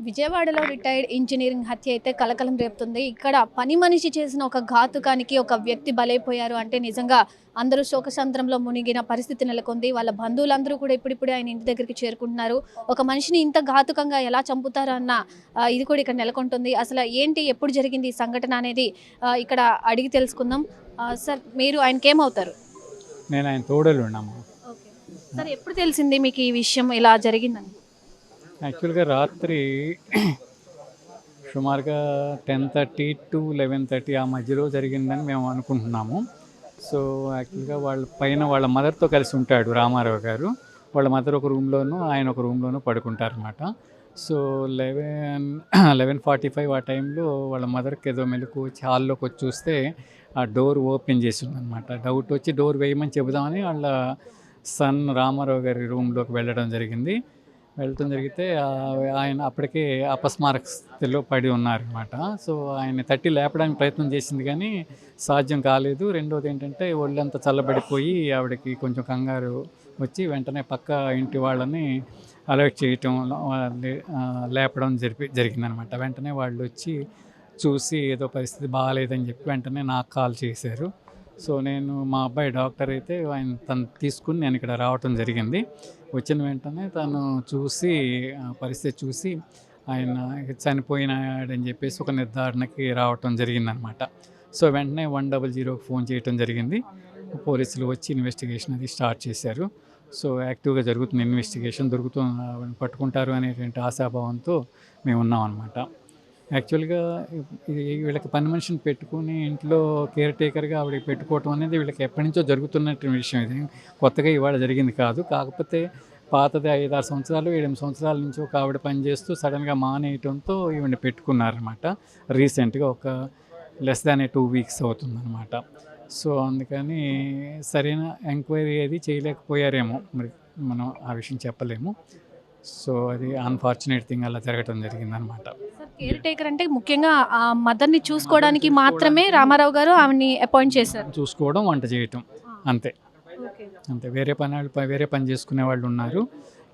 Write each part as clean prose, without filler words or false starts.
విజయవాడలో retired engineering హత్య అయితే కలకలం రేపుతుంది. ఇక్కడ పని మనిషి చేసిన ఒక ఘాతుకానికి ఒక వ్యక్తి బలైపోయారు అంటే నిజంగా అందరూ శోకసంద్రంలో మునిగిన పరిస్థితి నెలకొంది. వాళ్ళ బంధువులందరూ కూడా ఇప్పుడిప్పుడే ఆయన ఇంటి దగ్గరికి చేరుకుంటున్నారు. ఒక మనిషిని ఇంత ఘాతుకంగా ఎలా చంపుతారు అన్న ఇది కూడా ఇక్కడ నెలకొంటుంది. అసలు ఏంటి, ఎప్పుడు జరిగింది ఈ సంఘటన అనేది ఇక్కడ అడిగి తెలుసుకుందాం. సార్, మీరు ఆయనకేమవుతారు? నేను ఆయన తోడలున్నాము. ఓకే సార్, ఎప్పుడు తెలిసింది మీకు ఈ విషయం ఇలా జరిగిందని? యాక్చువల్గా రాత్రి సుమారుగా 10:30 to 11:30 ఆ మధ్యలో జరిగిందని మేము అనుకుంటున్నాము. సో యాక్చువల్గా వాళ్ళ మదర్తో కలిసి ఉంటాడు రామారావు గారు. వాళ్ళ మదర్ ఒక రూమ్లోనూ ఆయన ఒక రూమ్లోనూ పడుకుంటారనమాట. సో 11:45 ఆ టైంలో వాళ్ళ మదర్కి ఏదో మెలకు వచ్చి హాల్లోకి వచ్చి చూస్తే ఆ డోర్ ఓపెన్ చేసి ఉందన్నమాట. డౌట్ వచ్చి డోర్ వేయమని చెబుదామని వాళ్ళ సన్ రామారావు గారి రూమ్లోకి వెళ్ళడం జరిగింది. వెళ్ళటం జరిగితే ఆయన అప్పటికే అపస్మారక స్థితిలో పడి ఉన్నారనమాట. సో ఆయన తట్టి లేపడానికి ప్రయత్నం చేసింది కానీ సాధ్యం కాలేదు. రెండోది ఏంటంటే ఒళ్ళంతా చల్లబడిపోయి ఆవిడకి కొంచెం కంగారు వచ్చి వెంటనే పక్క ఇంటి వాళ్ళని అలర్ట్ చేయటం, లేపడం జరిగిందనమాట. వెంటనే వాళ్ళు వచ్చి చూసి ఏదో పరిస్థితి బాగాలేదని చెప్పి వెంటనే నాకు కాల్ చేశారు. సో నేను మా అబ్బాయి డాక్టర్ అయితే తను తీసుకుని నేను ఇక్కడ రావటం జరిగింది. వచ్చిన వెంటనే తను చూసి పరిస్థితి చూసి ఆయన చనిపోయినాడని చెప్పేసి ఒక నిర్ధారణకి రావటం జరిగిందనమాట. సో వెంటనే 100కి ఫోన్ చేయటం జరిగింది. పోలీసులు వచ్చి ఇన్వెస్టిగేషన్ అది స్టార్ట్ చేశారు. సో యాక్టివ్గా జరుగుతున్న ఇన్వెస్టిగేషన్ పట్టుకుంటారు అనేటువంటి ఆశాభావంతో మేము ఉన్నాం అనమాట. యాక్చువల్గా వీళ్ళకి పని మనిషిని పెట్టుకుని ఇంట్లో కేర్ టేకర్గా ఆవిడకి పెట్టుకోవటం అనేది వీళ్ళకి ఎప్పటి నుంచో జరుగుతున్నటువంటి విషయం. ఇది కొత్తగా ఇవాళ జరిగింది కాదు. కాకపోతే పాతది 5-6 సంవత్సరాలు 7-8 సంవత్సరాల నుంచి ఒక ఆవిడ పనిచేస్తూ సడన్గా మానేయటంతో ఈవిడ పెట్టుకున్నారనమాట. రీసెంట్గా ఒక లెస్ దాన్ 2 వీక్స్ అవుతుందన్నమాట. సో అందుకని సరైన ఎంక్వైరీ అది చేయలేకపోయారేమో, మరి మనం ఆ విషయం చెప్పలేము. సో అది అన్ఫార్చునేట్ థింగ్ అలా జరగటం జరిగిందనమాట. కేర్ టేకర్ అంటే ముఖ్యంగా ఆ మదర్ని చూసుకోవడానికి మాత్రమే రామారావు గారు ఆవిడని అపాయింట్ చేశారు. చూసుకోవడం, వంట చేయటం, అంతే. అంతే. వేరే పని చేసుకునే వాళ్ళు ఉన్నారు.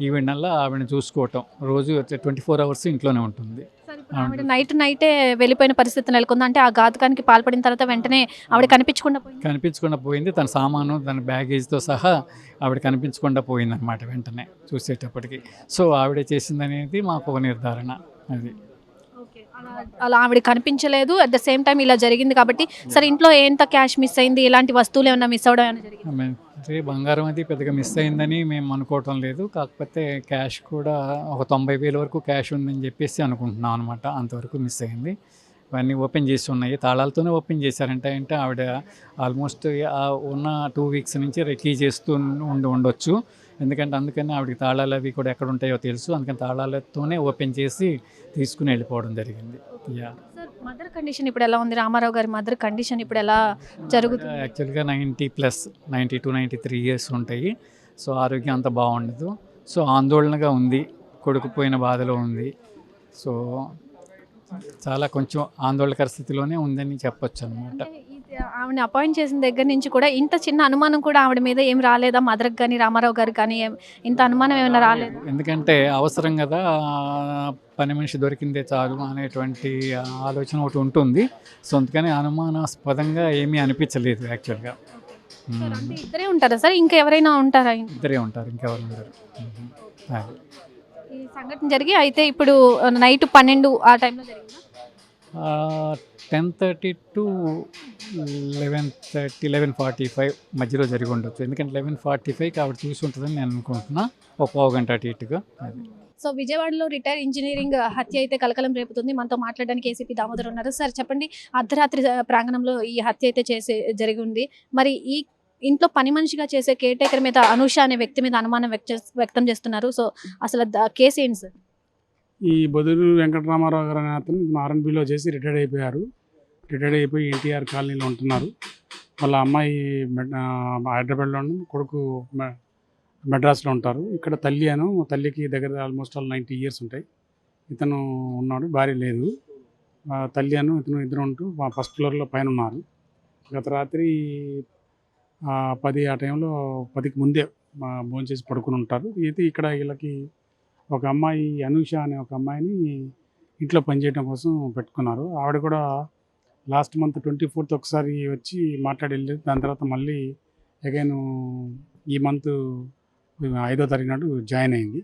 ఈవిడనల్లా ఆవిడని చూసుకోవటం, రోజు 24 hours ఇంట్లోనే ఉంటుంది. ఆవిడ నైటే వెళ్ళిపోయిన పరిస్థితి నెలకొంది. అంటే ఆ ఘాతుకానికి పాల్పడిన తర్వాత వెంటనే ఆవిడ కనిపించకుండా పోయింది. తన సామాను, తన బ్యాగేజ్తో సహా ఆవిడ కనిపించకుండా పోయిందనమాట వెంటనే చూసేటప్పటికి. సో ఆవిడ చేసిందనేది మాకు ఒక నిర్ధారణ. అది అలా ఆవిడ కనిపించలేదు. అట్ ద సేమ్ టైం ఇలా జరిగింది కాబట్టి సరే, ఇంట్లో ఎంత క్యాష్ మిస్ అయింది, ఇలాంటి వస్తువులు ఏమైనా మిస్ అవడం ఏమైనా జరిగింది? అంటే బంగారం అది పెద్దగా మిస్ అయిందని మేము అనుకోవటం లేదు. కాకపోతే క్యాష్ కూడా ఒక 90,000 వరకు క్యాష్ ఉందని చెప్పేసి అనుకుంటున్నాం అనమాట. అంతవరకు మిస్ అయింది. ఇవన్నీ ఓపెన్ చేసి ఉన్నాయి. తాళాలతోనే ఓపెన్ చేశారంటే ఆవిడ ఆల్మోస్ట్ ఉన్న 2 వీక్స్ నుంచి రెకీ చేస్తూ ఉండొచ్చు. అందుకని ఆవిడకి తాళాలు అవి కూడా ఎక్కడ ఉంటాయో తెలుసు. అందుకని తాళాలతోనే ఓపెన్ చేసి తీసుకుని వెళ్ళిపోవడం జరిగింది. సార్, మదర్ కండిషన్ ఇప్పుడు ఎలా ఉంది? రామారావు గారి మదర్ కండిషన్ ఇప్పుడు ఎలా జరుగుతుంది? యాక్చువల్గా 90+, 90 to 93 years ఉంటాయి. సో ఆరోగ్యం అంత బాగుండదు. సో ఆందోళనగా ఉంది, కొడుకు పోయిన బాధలో ఉంది. సో చాలా కొంచెం ఆందోళనకర స్థితిలోనే ఉందని చెప్పొచ్చు అనమాట. ఆవిడని అపాయింట్ చేసిన దగ్గర నుంచి కూడా ఇంత చిన్న అనుమానం కూడా ఆవిడ మీద ఏం రాలేదా? మదర్కి కానీ రామారావు గారు కానీ ఇంత అనుమానం ఏమైనా రాలేదు? ఎందుకంటే అవసరం కదా, పని మనిషి దొరికిందే చాలు అనేటువంటి ఆలోచన ఒకటి ఉంటుంది. సో అందుకని అనుమానాస్పదంగా ఏమీ అనిపించలేదు యాక్చువల్గా. ఇద్దరే ఉంటారా సార్? ఇంకా ఎవరైనా ఉంటారా? ఇద్దరే ఉంటారు, ఇంకెవరు ఉండరు. ఈ సంఘటన జరిగి అయితే ఇప్పుడు నైట్ 12 ఆ టైంలో జరిగిందా? 10:30 to 11:30, 11:45 మధ్యలో జరిగి ఉండొచ్చు. ఎందుకంటే 11:45కి ఆవిడ చూసి ఉంటుందని నేను అనుకుంటున్నా, ఒక పావు గంట అటు ఇటుగా. అది. సో విజయవాడలో రిటైర్ ఇంజనీరింగ్ హత్య అయితే కలకలం రేపుతుంది. మనతో మాట్లాడడానికి ఏసీపీ దామోదర్ ఉన్నారు. సార్ చెప్పండి, అర్ధరాత్రి ప్రాంగణంలో ఈ హత్య అయితే జరిగి ఉంది. మరి ఈ ఇంట్లో పని మనిషిగా చేసే కేర్ టేకర్ మీద అనూష అనే వ్యక్తి మీద అనుమానం వ్యక్తం చేస్తున్నారు. సో అసలు కేసు ఏంటి సార్? ఈ బొదురు వెంకటరామారావు గారు అనే అతను ఆర్ఎన్బిలో చేసి రిటైర్డ్ అయిపోయారు. రిటైర్డ్ అయిపోయి ఎన్టీఆర్ కాలనీలో ఉంటున్నారు. వాళ్ళ అమ్మాయి హైదరాబాద్లోను, కొడుకు మెడ్రాస్లో ఉంటారు. ఇక్కడ తల్లికి దగ్గర ఆల్మోస్ట్ 90 years ఉంటాయి. ఇతను ఉన్నాడు, భార్య లేదు. తల్లి ఇతను ఇద్దరు ఉంటూ ఫస్ట్ ఫ్లోర్లో పైన ఉన్నారు. గత రాత్రి 10 ఆ టైంలో 10కి ముందే భోంచేసి పడుకుని ఉంటారు. అయితే ఇక్కడ వీళ్ళకి ఒక అమ్మాయి అనూష అనే ఒక అమ్మాయిని ఇంట్లో పనిచేయడం కోసం పెట్టుకున్నారు. ఆవిడ కూడా లాస్ట్ మంత్ 24th ఒకసారి వచ్చి మాట్లాడి వెళ్ళేది. దాని తర్వాత మళ్ళీ అగైన్ ఈ మంత్ 5వ తారీఖు నాడు జాయిన్ అయింది.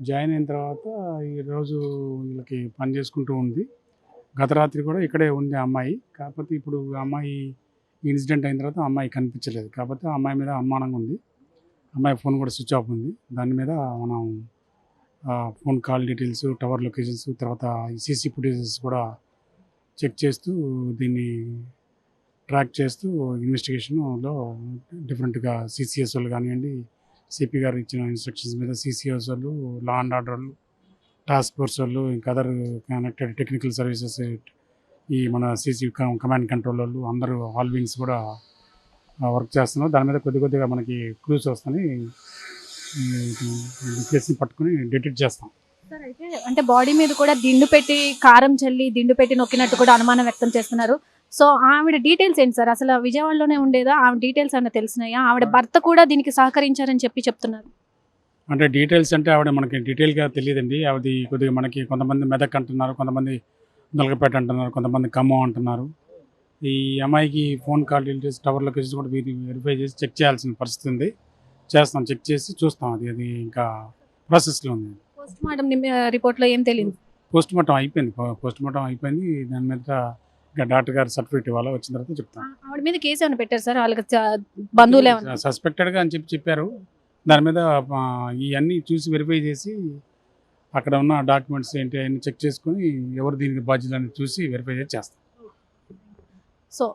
జాయిన్ అయిన తర్వాత ఈరోజు వీళ్ళకి పని చేసుకుంటూ ఉంది. గత రాత్రి కూడా ఇక్కడే ఉంది ఆ అమ్మాయి. కాకపోతే ఇప్పుడు ఆ అమ్మాయి ఇన్సిడెంట్ అయిన తర్వాత ఆ అమ్మాయి కనిపించలేదు. కాకపోతే ఆ అమ్మాయి మీద అనుమానంగా ఉంది. అమ్మాయి ఫోన్ కూడా స్విచ్ ఆఫ్ ఉంది. దాని మీద మనం phone call details, tower locations, తర్వాత సీసీ ఫుటేజెస్ కూడా చెక్ చేస్తూ దీన్ని ట్రాక్ చేస్తూ ఇన్వెస్టిగేషన్లో డిఫరెంట్గా సిసిఎస్ వాళ్ళు కానివ్వండి, సిపి గారు ఇచ్చిన ఇన్స్ట్రక్షన్స్ మీద సిసిఎస్ వాళ్ళు, లా అండ్ ఆర్డర్ వాళ్ళు, టాస్క్ ఫోర్స్ వాళ్ళు, ఇంకా అదర్ కనెక్టెడ్ టెక్నికల్ సర్వీసెస్, ఈ మన సీసీ కమాండ్ కంట్రోల్ వాళ్ళు అందరూ ఆల్ వింగ్స్ కూడా వర్క్ చేస్తున్నారు. దాని మీద కొద్దిగా మనకి క్లూస్ వస్తాయి. కేసుని పట్టుకుని డిటెక్ట్ చేస్తాం. సార్ అయితే అంటే బాడీ మీద కూడా దిండు పెట్టి కారం చల్లి దిండు పెట్టి నొక్కినట్టు కూడా అనుమానం వ్యక్తం చేస్తున్నారు. సో ఆవిడ డీటెయిల్స్ ఏంటి సార్? అసలు విజయవాడలోనే ఉండేదా? ఆవిడ డీటెయిల్స్ అన్న తెలిసినాయా? ఆవిడ భర్త కూడా దీనికి సహకరించారని చెప్తున్నారు. అంటే డీటెయిల్స్ అంటే ఆవిడ మనకి డీటెయిల్గా తెలియదండి. ఆవిడ కొద్దిగా మనకి కొంతమంది మెదక్ అంటున్నారు, కొంతమంది నలగపేట అంటున్నారు, కొంతమంది ఖమ్మం అంటున్నారు. ఈ అమ్మాయికి phone call details, tower locations కూడా వెరిఫై చేసి చెక్ చేయాల్సిన పరిస్థితి ఉంది. చేస్తాం, చెక్ చేసి చూస్తాం. అది ఇంకా ప్రాసెస్లో ఉంది. పోస్ట్ మార్టం రిపోర్ట్లో ఏం తెలియదు. పోస్ట్ మార్టం అయిపోయింది. దాని మీద ఇంకా డాక్టర్ గారు సర్టిఫికేట్ ఇవ్వాలి. వచ్చిన తర్వాత చెప్తాం. ఆవిడ మీద కేసు ఏమైనా పెట్టారు సార్? వాళ్ళకి బంధువులు ఏమన్నా? సస్పెక్టెడ్గా అని చెప్పారు. దాని మీద ఇవన్నీ చూసి వెరిఫై చేసి అక్కడ ఉన్న డాక్యుమెంట్స్ ఏంటి అవన్నీ చెక్ చేసుకొని ఎవరు దీనికి బాధ్యులని చూసి వెరిఫై చేసి చేస్తాం. సో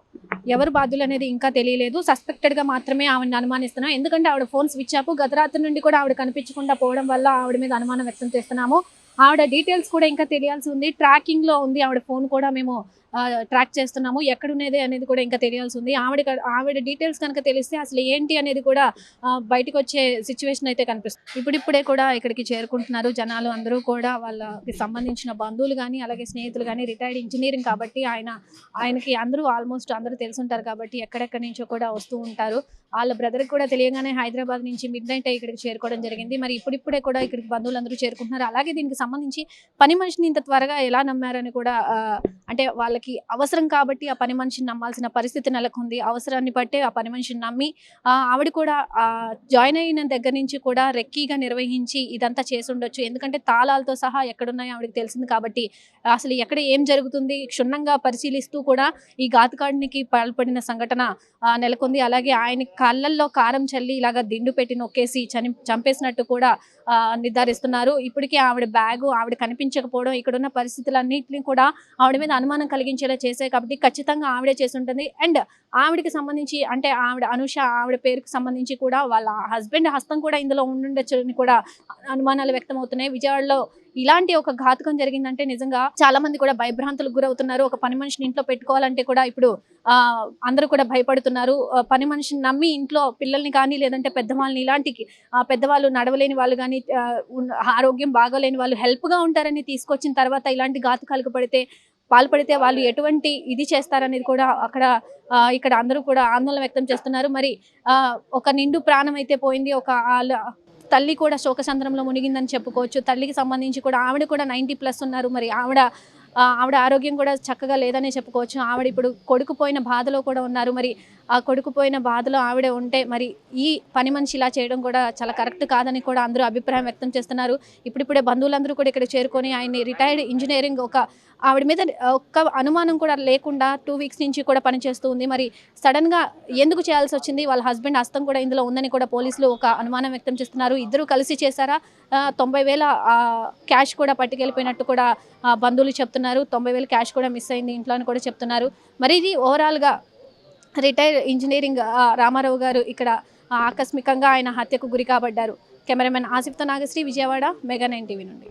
ఎవరు బాధ్యులు అనేది ఇంకా తెలియలేదు. సస్పెక్టెడ్గా మాత్రమే ఆవిడని అనుమానిస్తున్నాం. ఎందుకంటే ఆవిడ ఫోన్ స్విచ్ ఆఫ్, గత రాత్రి నుండి కూడా ఆవిడ కనిపించకుండా పోవడం వల్ల ఆవిడ మీద అనుమానం వ్యక్తం చేస్తున్నాము. ఆవిడ డీటెయిల్స్ కూడా ఇంకా తెలియాల్సి ఉంది. ట్రాకింగ్లో ఉంది ఆవిడ ఫోన్ కూడా. మేము ట్రాక్ చేస్తున్నాము. ఎక్కడున్నది అనేది కూడా ఇంకా తెలియాల్సి ఉంది. ఆవిడ డీటెయిల్స్ కనుక తెలిస్తే అసలు ఏంటి అనేది కూడా బయటకు వచ్చే సిచ్యువేషన్ అయితే కనిపిస్తుంది. ఇప్పుడిప్పుడే కూడా ఇక్కడికి చేరుకుంటున్నారు జనాలు అందరూ కూడా. వాళ్ళకి సంబంధించిన బంధువులు కానీ అలాగే స్నేహితులు కానీ, రిటైర్డ్ ఇంజనీరింగ్ కాబట్టి ఆయనకి ఆల్మోస్ట్ అందరూ తెలుసుంటారు కాబట్టి ఎక్కడెక్కడి నుంచో కూడా వస్తూ ఉంటారు. వాళ్ళ బ్రదర్కి కూడా తెలియగానే హైదరాబాద్ నుంచి మిడ్నైట్ ఇక్కడికి చేరుకోవడం జరిగింది. మరి ఇప్పుడిప్పుడే కూడా ఇక్కడికి బంధువులందరూ చేరుకుంటున్నారు. అలాగే దీనికి సంబంధించి పని మనిషిని ఇంత త్వరగా ఎలా నమ్మారని కూడా అంటే వాళ్ళకి అవసరం కాబట్టి ఆ పని మనిషిని నమ్మాల్సిన పరిస్థితి నెలకొంది. అవసరాన్ని బట్టే ఆ పని మనిషిని నమ్మి ఆవిడ కూడా జాయిన్ అయిన దగ్గర నుంచి కూడా రెక్కీగా నిర్వహించి ఇదంతా చేసి ఉండొచ్చు. ఎందుకంటే తాళాలతో సహా ఎక్కడున్నాయో ఆవిడకి తెలిసింది కాబట్టి అసలు ఎక్కడ ఏం జరుగుతుంది క్షుణ్ణంగా పరిశీలిస్తూ కూడా ఈ ఘాతుకానికి పాల్పడిన సంఘటన నెలకొంది. అలాగే ఆయన కళ్ళల్లో కారం చల్లి ఇలాగా దిండు పెట్టి నొక్కేసి చంపేసినట్టు కూడా నిర్ధారిస్తున్నారు. ఇప్పటికీ ఆవిడ బ్యాగు ఆవిడ కనిపించకపోవడం, ఇక్కడున్న పరిస్థితులన్నింటినీ కూడా ఆవిడ మీద అనుమానం కలిగించేలా చేశాయి కాబట్టి ఖచ్చితంగా ఆవిడే చేసి ఉంటుంది. అండ్ ఆవిడకి సంబంధించి అంటే ఆవిడ అనూష ఆవిడ పేరుకి సంబంధించి కూడా వాళ్ళ హస్బెండ్ హస్తం కూడా ఇందులో ఉండుండొచ్చు అని కూడా అనుమానాలు వ్యక్తం అవుతున్నాయి. విజయవాడలో ఇలాంటి ఒక ఘాతుకం జరిగిందంటే నిజంగా చాలా మంది కూడా భయభ్రాంతులకు గురవుతున్నారు. ఒక పని మనిషిని ఇంట్లో పెట్టుకోవాలంటే కూడా ఇప్పుడు అందరూ కూడా భయపడుతున్నారు. పని మనిషిని నమ్మి ఇంట్లో పిల్లల్ని కానీ లేదంటే పెద్దవాళ్ళని ఇలాంటి పెద్దవాళ్ళు నడవలేని వాళ్ళు కానీ ఆరోగ్యం బాగోలేని వాళ్ళు హెల్ప్గా ఉంటారని తీసుకొచ్చిన తర్వాత ఇలాంటి ఘాతుకాలకు పాల్పడితే వాళ్ళు ఎటువంటి ఇది చేస్తారనేది కూడా ఇక్కడ అందరూ కూడా ఆందోళన వ్యక్తం చేస్తున్నారు. మరి ఒక నిండు ప్రాణం అయితే పోయింది. ఒక తల్లి కూడా శోకసంద్రంలో మునిగిందని చెప్పుకోవచ్చు. తల్లికి సంబంధించి కూడా ఆవిడ కూడా 90+ ఉన్నారు. మరి ఆవిడ ఆరోగ్యం కూడా చక్కగా లేదనే చెప్పుకోవచ్చు. ఆవిడ ఇప్పుడు కొడుకుపోయిన బాధలో కూడా ఉన్నారు. మరి ఆ కొడుకుపోయిన బాధలో ఆవిడ ఉంటే మరి ఈ పని మనిషి ఇలా చేయడం కూడా చాలా కరెక్ట్ కాదని కూడా అందరూ అభిప్రాయం వ్యక్తం చేస్తున్నారు. ఇప్పుడిప్పుడే బంధువులందరూ కూడా ఇక్కడ చేరుకొని ఆయన్ని రిటైర్డ్ ఇంజనీరింగ్ ఆవిడ మీద ఒక్క అనుమానం కూడా లేకుండా 2 weeks నుంచి కూడా పనిచేస్తూ ఉంది. మరి సడన్గా ఎందుకు చేయాల్సి వచ్చింది? వాళ్ళ హస్బెండ్ హస్తం కూడా ఇందులో ఉందని కూడా పోలీసులు ఒక అనుమానం వ్యక్తం చేస్తున్నారు. ఇద్దరు కలిసి చేశారా? 90,000 క్యాష్ కూడా పట్టుకెళ్ళిపోయినట్టు కూడా బంధువులు చెప్తున్నారు. 90,000 క్యాష్ కూడా మిస్ అయింది ఇంట్లో అని కూడా చెప్తున్నారు. మరి ఇది ఓవరాల్గా రిటైర్డ్ ఇంజనీరింగ్ రామారావు గారు ఇక్కడ ఆకస్మికంగా ఆయన హత్యకు గురి కాబడ్డారు. కెమెరామెన్ ఆసిఫ్తో నాగశ్రీ, విజయవాడ, మెగా 9 టీవీ నుండి.